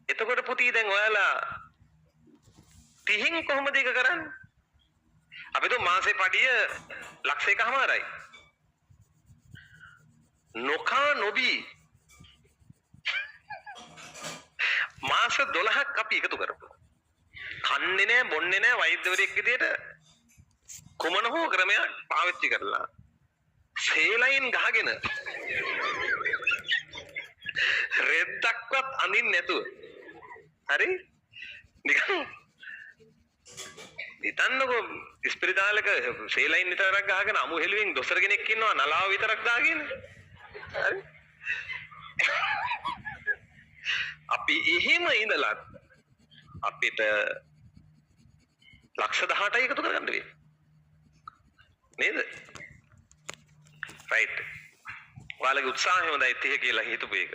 එතකොට පුතී දැන් ඔයාලා 30න් කොහොමද ඒක කරන්නේ? අපි તો මාසේ පඩිය ලක්ෂ එකමාරයි. නොකා නොබී මාස 12ක් අපි එකතු කරපුවා. කන්නේ නැහැ, බොන්නේ නැහැ, වෛද්‍යවරයෙක් විදියට කුමන හෝ ක්‍රමයක් පාවිච්චි කරලා සේලයින් ගහගෙන රෙද්දක්වත් අඳින්න නැතුව. හරි? නිකන් හිතන්නකෝ ඉස්පිරිතාලක සේලයින් විතරක් ගහගෙන අමු හෙළුවෙන් දොස්තර කෙනෙක් ඉන්නවා නලාව විතරක් දාගෙන. හරි? අපි එහෙම ඉඳලා අපිට ලක්ෂ 18යි එකතු කරගන්න වෙයි. නේද? රයිට්. ඔයාලගේ උත්සාහය හොඳයි 30 කියලා හිතපු එක.